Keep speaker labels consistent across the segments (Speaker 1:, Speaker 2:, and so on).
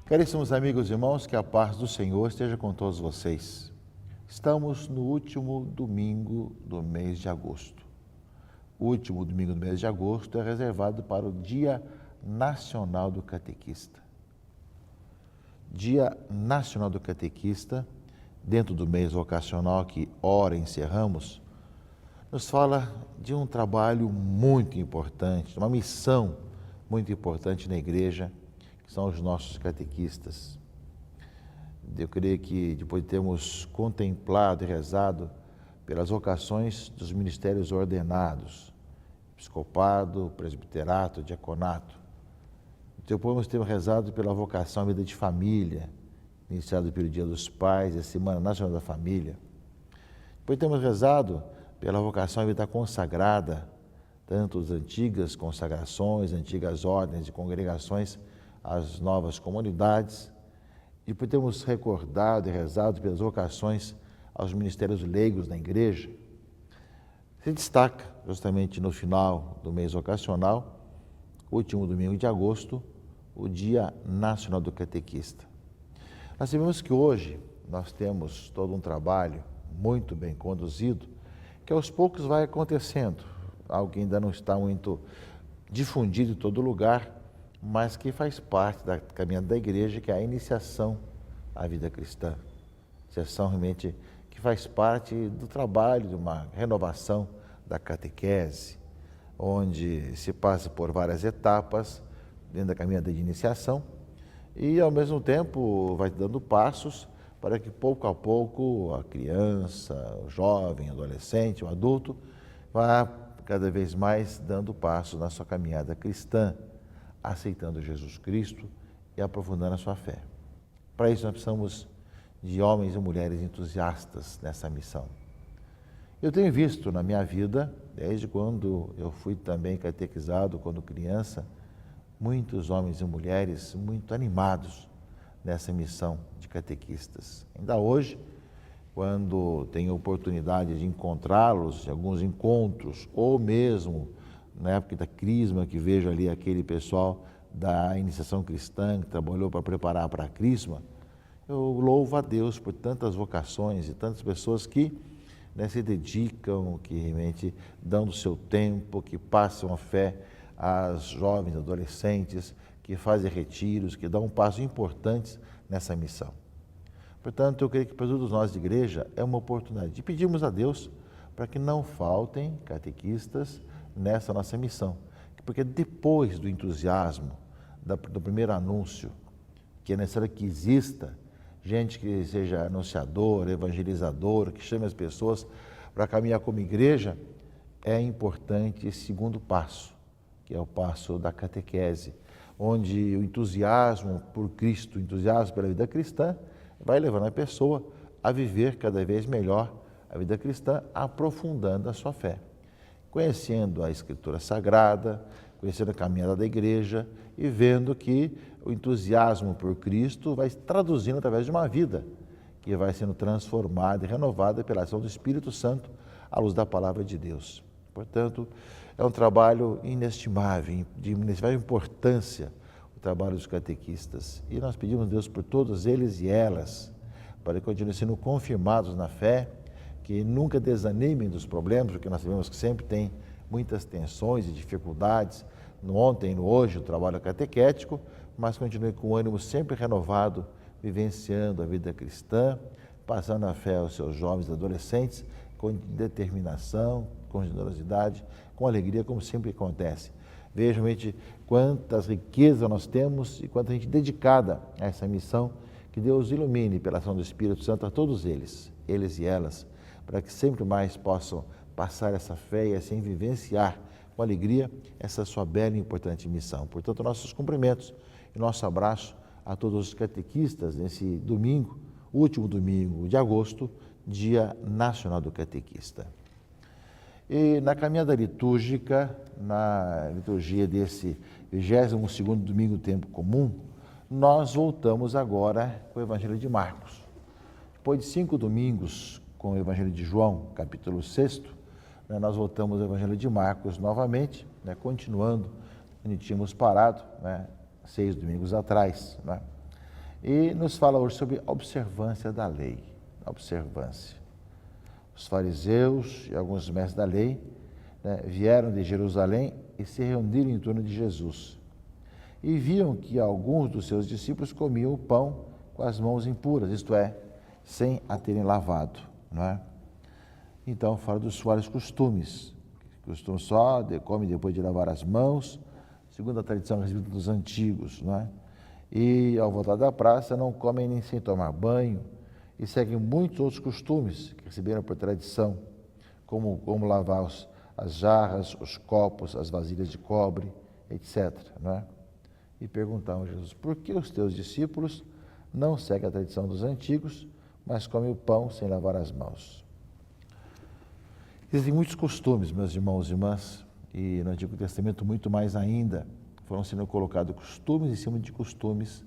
Speaker 1: Caríssimos amigos e irmãos, que a paz do Senhor esteja com todos vocês. Estamos no último domingo do mês de agosto. O último domingo do mês de agosto é reservado para o Dia Nacional do Catequista. Dia Nacional do Catequista, dentro do mês vocacional que ora encerramos, nos fala de um trabalho muito importante, uma missão muito importante na igreja, que são os nossos catequistas. Eu creio que depois de termos contemplado e rezado pelas vocações dos ministérios ordenados, episcopado, presbiterato, diaconato, depois temos rezado pela vocação à vida de família, iniciado pelo Dia dos Pais e a Semana Nacional da Família. Depois temos rezado pela vocação à vida consagrada, tanto as antigas consagrações, antigas ordens e congregações, as novas comunidades, e depois temos recordado e rezado pelas vocações aos ministérios leigos na igreja. Se destaca, justamente no final do mês vocacional, último domingo de agosto, o Dia Nacional do Catequista. Nós sabemos que hoje nós temos todo um trabalho muito bem conduzido, que aos poucos vai acontecendo, algo que ainda não está muito difundido em todo lugar, mas que faz parte da caminhada da igreja, que é a iniciação à vida cristã. Iniciação realmente que faz parte do trabalho de uma renovação da catequese, onde se passa por várias etapas dentro da caminhada de iniciação e, ao mesmo tempo, vai dando passos para que, pouco a pouco, a criança, o jovem, o adolescente, o adulto, vá cada vez mais dando passos na sua caminhada cristã, aceitando Jesus Cristo e aprofundando a sua fé. Para isso nós precisamos de homens e mulheres entusiastas nessa missão. Eu tenho visto na minha vida, desde quando eu fui também catequizado, quando criança, muitos homens e mulheres muito animados nessa missão de catequistas. Ainda hoje, quando tenho oportunidade de encontrá-los em alguns encontros, ou mesmo na época da Crisma, que vejo ali aquele pessoal da iniciação cristã que trabalhou para preparar para a Crisma, eu louvo a Deus por tantas vocações e tantas pessoas que se dedicam, que realmente dão do seu tempo, que passam a fé às jovens, adolescentes, que fazem retiros, que dão passos importantes nessa missão. Portanto, eu creio que para todos nós de igreja é uma oportunidade de pedirmos a Deus para que não faltem catequistas nessa nossa missão, porque depois do entusiasmo, do primeiro anúncio, que é necessário que exista gente que seja anunciador, evangelizador, que chame as pessoas para caminhar como igreja, é importante esse segundo passo, que é o passo da catequese, onde o entusiasmo por Cristo, o entusiasmo pela vida cristã, vai levando a pessoa a viver cada vez melhor a vida cristã, aprofundando a sua fé, conhecendo a Escritura Sagrada, conhecendo a caminhada da igreja e vendo que o entusiasmo por Cristo vai se traduzindo através de uma vida que vai sendo transformada e renovada pela ação do Espírito Santo à luz da Palavra de Deus. Portanto, é um trabalho inestimável, de inestimável importância, o trabalho dos catequistas. E nós pedimos a Deus por todos eles e elas, para que continuem sendo confirmados na fé, que nunca desanimem dos problemas, porque nós sabemos que sempre tem muitas tensões e dificuldades, no ontem e no hoje, o trabalho catequético, mas continue com o ânimo sempre renovado, vivenciando a vida cristã, passando a fé aos seus jovens e adolescentes, com determinação, com generosidade, com alegria, como sempre acontece. Veja realmente quantas riquezas nós temos e quanta gente dedicada a essa missão, que Deus ilumine pela ação do Espírito Santo a todos eles e elas, para que sempre mais possam passar essa fé e assim vivenciar com alegria essa sua bela e importante missão. Portanto, nossos cumprimentos e nosso abraço a todos os catequistas nesse domingo, último domingo de agosto, Dia Nacional do Catequista. E na caminhada litúrgica, na liturgia desse 22º domingo do tempo comum, nós voltamos agora com o Evangelho de Marcos. Depois de 5 domingos com o Evangelho de João, capítulo 6, né, nós voltamos ao Evangelho de Marcos novamente, né, continuando onde tínhamos parado, né, 6 domingos atrás, né? E nos fala hoje sobre a observância da lei, a observância. Os fariseus e alguns mestres da lei, né, vieram de Jerusalém e se reuniram em torno de Jesus. E viam que alguns dos seus discípulos comiam o pão com as mãos impuras, isto é, sem a terem lavado, não é? Então fala dos vários costumes, costumam só, come depois de lavar as mãos, segundo a tradição recebida dos antigos, não é? E ao voltar da praça não comem nem sem tomar banho e seguem muitos outros costumes que receberam por tradição, como lavar as jarras, os copos, as vasilhas de cobre, etc., não é? E perguntaram a Jesus: por que os teus discípulos não seguem a tradição dos antigos, mas comem o pão sem lavar as mãos? Existem muitos costumes, meus irmãos e irmãs, e no Antigo Testamento muito mais ainda, foram sendo colocados costumes em cima de costumes,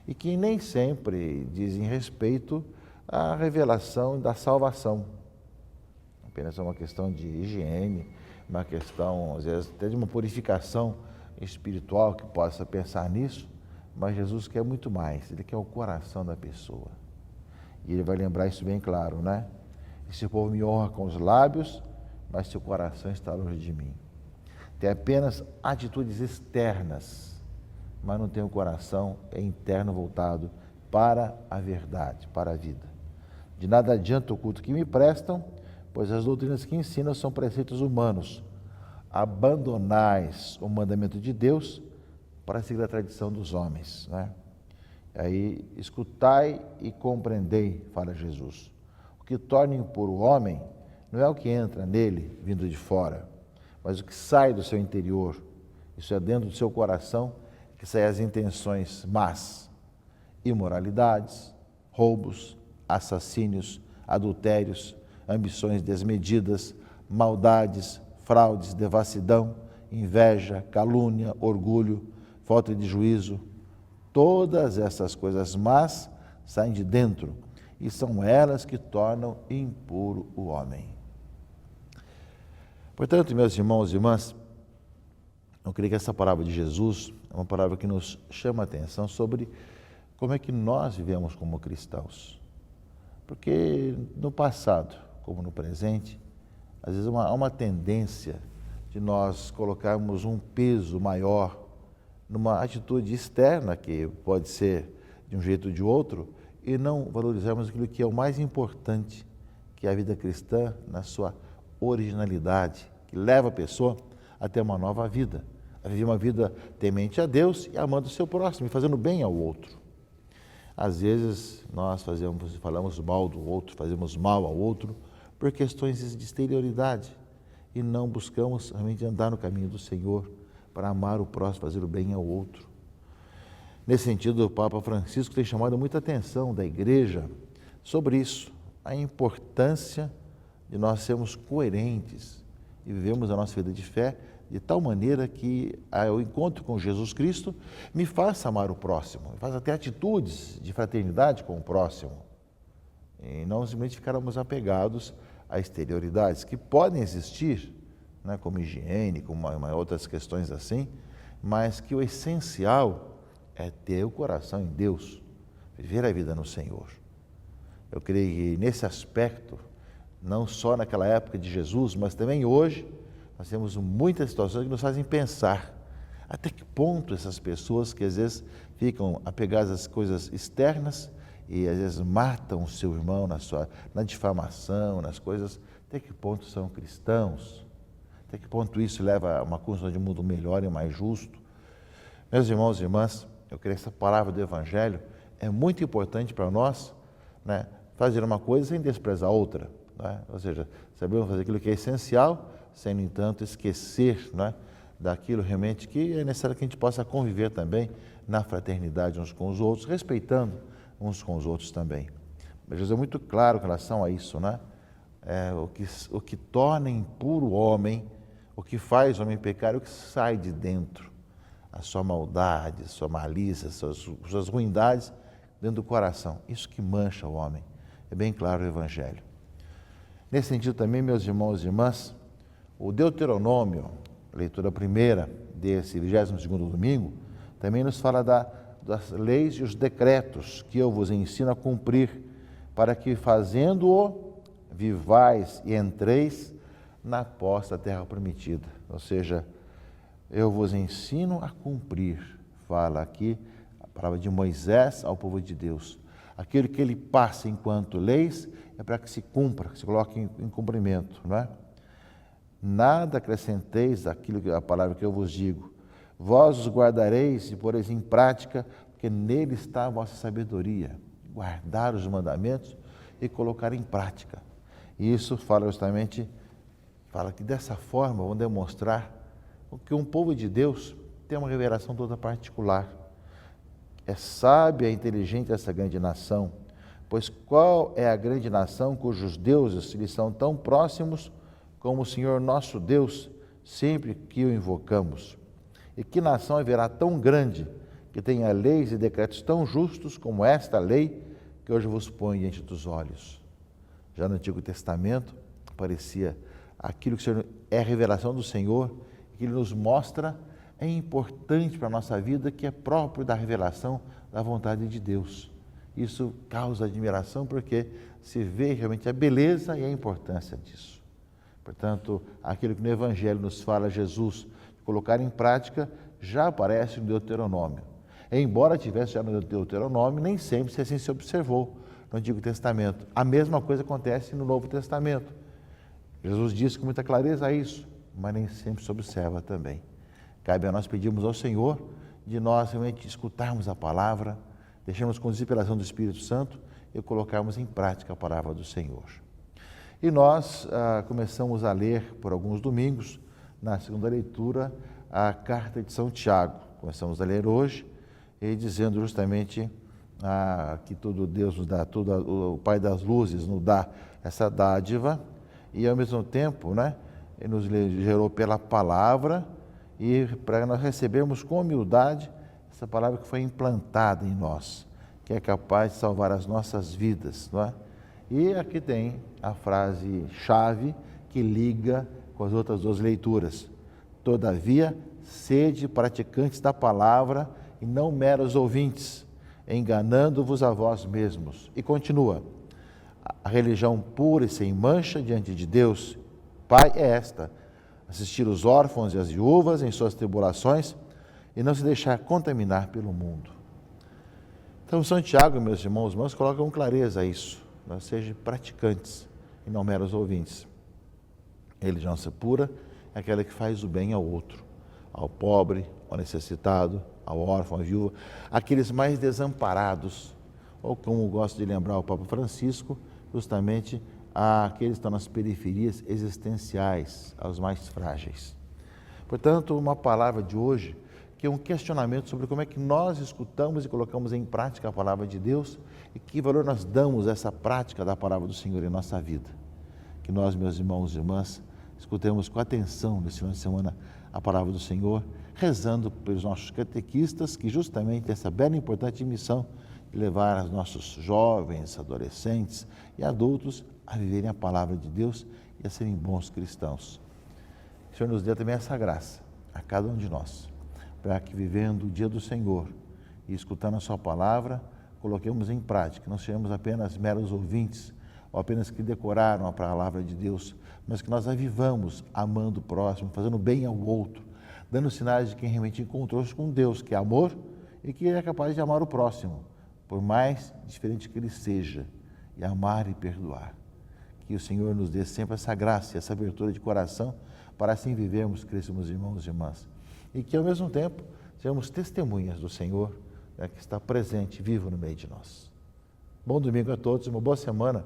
Speaker 1: e que nem sempre dizem respeito à revelação da salvação. Apenas é uma questão de higiene, uma questão, às vezes, até de uma purificação espiritual que possa pensar nisso, mas Jesus quer muito mais, Ele quer o coração da pessoa. E Ele vai lembrar isso bem claro, né? Esse povo me honra com os lábios, mas seu coração está longe de mim. Tem apenas atitudes externas, mas não tem o coração interno voltado para a verdade, para a vida. De nada adianta o culto que me prestam, pois as doutrinas que ensinam são preceitos humanos. Abandonais o mandamento de Deus para seguir a tradição dos homens, né? Aí, escutai e compreendei, fala Jesus. O que torna impuro o homem não é o que entra nele, vindo de fora, mas o que sai do seu interior. Isso é dentro do seu coração que saem as intenções más, imoralidades, roubos, assassínios, adultérios, ambições desmedidas, maldades, fraudes, devassidão, inveja, calúnia, orgulho, falta de juízo. Todas essas coisas más saem de dentro e são elas que tornam impuro o homem. Portanto, meus irmãos e irmãs, eu creio que essa palavra de Jesus é uma palavra que nos chama a atenção sobre como é que nós vivemos como cristãos. Porque no passado, como no presente, às vezes há uma tendência de nós colocarmos um peso maior numa atitude externa, que pode ser de um jeito ou de outro, e não valorizarmos aquilo que é o mais importante, que é a vida cristã na sua originalidade, que leva a pessoa a ter uma nova vida, a viver uma vida temente a Deus e amando o seu próximo e fazendo bem ao outro. Às vezes nós falamos mal do outro, fazemos mal ao outro por questões de exterioridade e não buscamos realmente andar no caminho do Senhor para amar o próximo, fazer o bem ao outro. Nesse sentido, o Papa Francisco tem chamado muita atenção da Igreja sobre isso, a importância de nós sermos coerentes e vivemos a nossa vida de fé de tal maneira que o encontro com Jesus Cristo me faça amar o próximo, me faça ter atitudes de fraternidade com o próximo e não simplesmente ficarmos apegados a exterioridades que podem existir, né, como higiene, como outras questões assim, mas que o essencial é ter o coração em Deus, viver a vida no Senhor. Eu creio que nesse aspecto, não só naquela época de Jesus, mas também hoje, nós temos muitas situações que nos fazem pensar até que ponto essas pessoas que às vezes ficam apegadas às coisas externas e às vezes matam o seu irmão na difamação, nas coisas, até que ponto são cristãos, até que ponto isso leva a uma construção de um mundo melhor e mais justo. Meus irmãos e irmãs, eu creio que essa palavra do Evangelho é muito importante para nós, né, fazer uma coisa sem desprezar outra, né? Ou seja, sabemos fazer aquilo que é essencial, sem, no entanto, esquecer, né, daquilo realmente que é necessário que a gente possa conviver também na fraternidade uns com os outros, respeitando uns com os outros também. Mas Jesus é muito claro com relação a isso, né? O que torna impuro o homem, o que faz o homem pecar, é o que sai de dentro. A sua maldade, a sua malícia, as suas ruindades dentro do coração. Isso que mancha o homem. É bem claro o Evangelho. Nesse sentido também, meus irmãos e irmãs, O Deuteronômio, leitura primeira desse 22º domingo, também nos fala das leis e os decretos que eu vos ensino a cumprir, para que fazendo-o, vivais e entreis na posse da terra prometida. Ou seja, eu vos ensino a cumprir, fala aqui a palavra de Moisés ao povo de Deus. Aquilo que ele passa enquanto leis é para que se cumpra, que se coloque em cumprimento, não é? Nada acrescenteis daquilo, a palavra que eu vos digo. Vós os guardareis e poreis em prática, porque nele está a vossa sabedoria. Guardar os mandamentos e colocar em prática. E isso fala justamente, fala que dessa forma vão demonstrar que um povo de Deus tem uma revelação toda particular. É sábia e inteligente essa grande nação, pois qual é a grande nação cujos deuses lhe são tão próximos como o Senhor nosso Deus, sempre que o invocamos? E que nação haverá tão grande, que tenha leis e decretos tão justos como esta lei que hoje vos põe diante dos olhos? Já no Antigo Testamento, aparecia aquilo que é a revelação do Senhor, que Ele nos mostra, é importante para a nossa vida, que é próprio da revelação da vontade de Deus. Isso causa admiração, porque se vê realmente a beleza e a importância disso. Portanto, aquilo que no Evangelho nos fala Jesus, colocar em prática, já aparece no Deuteronômio. Embora tivesse já no Deuteronômio, nem sempre assim se observou no Antigo Testamento. A mesma coisa acontece no Novo Testamento. Jesus disse com muita clareza isso, mas nem sempre se observa também. Cabe a nós pedirmos ao Senhor de nós realmente escutarmos a palavra, deixarmos conduzir pela ação do Espírito Santo e colocarmos em prática a palavra do Senhor. E nós começamos a ler por alguns domingos, na segunda leitura, a carta de São Tiago. Começamos a ler hoje, e dizendo justamente que tudo Deus nos dá, tudo o Pai das luzes nos dá essa dádiva, e ao mesmo tempo, né, Ele nos gerou pela palavra, e para nós recebermos com humildade essa palavra que foi implantada em nós, que é capaz de salvar as nossas vidas, não é? E aqui tem a frase-chave que liga com as outras duas leituras. Todavia, sede praticantes da palavra e não meros ouvintes, enganando-vos a vós mesmos. E continua, a religião pura e sem mancha diante de Deus, Pai, é esta: assistir os órfãos e as viúvas em suas tribulações e não se deixar contaminar pelo mundo. Então, São Tiago, meus irmãos, coloca com clareza isso. Nós sejamos praticantes e não meros ouvintes. A religião pura é aquela que faz o bem ao outro, ao pobre, ao necessitado, ao órfão, à viúva, aqueles mais desamparados, ou como gosta de lembrar o Papa Francisco, justamente àqueles que estão nas periferias existenciais, aos mais frágeis. Portanto, uma palavra de hoje que é um questionamento sobre como é que nós escutamos e colocamos em prática a palavra de Deus e que valor nós damos a essa prática da palavra do Senhor em nossa vida. Que nós, meus irmãos e irmãs, escutemos com atenção nesse final de semana a palavra do Senhor, rezando pelos nossos catequistas, que justamente têm essa bela e importante missão de levar os nossos jovens, adolescentes e adultos a viverem a palavra de Deus e a serem bons cristãos. O Senhor nos dê também essa graça a cada um de nós, para que, vivendo o dia do Senhor e escutando a sua palavra, coloquemos em prática, não sejamos apenas meros ouvintes, ou apenas que decoraram a palavra de Deus, mas que nós a vivamos amando o próximo, fazendo bem ao outro, dando sinais de quem realmente encontrou-se com Deus, que é amor e que é capaz de amar o próximo, por mais diferente que ele seja, e amar e perdoar. Que o Senhor nos dê sempre essa graça, essa abertura de coração, para assim vivermos, crescemos irmãos e irmãs. E que, ao mesmo tempo, sejamos testemunhas do Senhor, né, que está presente, vivo no meio de nós. Bom domingo a todos, uma boa semana,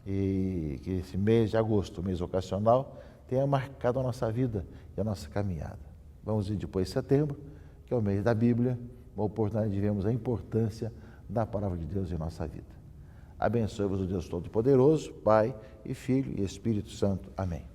Speaker 1: e que esse mês de agosto, mês vocacional, tenha marcado a nossa vida e a nossa caminhada. Vamos ver depois de setembro, que é o mês da Bíblia, uma oportunidade de vermos a importância da palavra de Deus em nossa vida. Abençoe-vos o Deus Todo-Poderoso, Pai e Filho e Espírito Santo. Amém.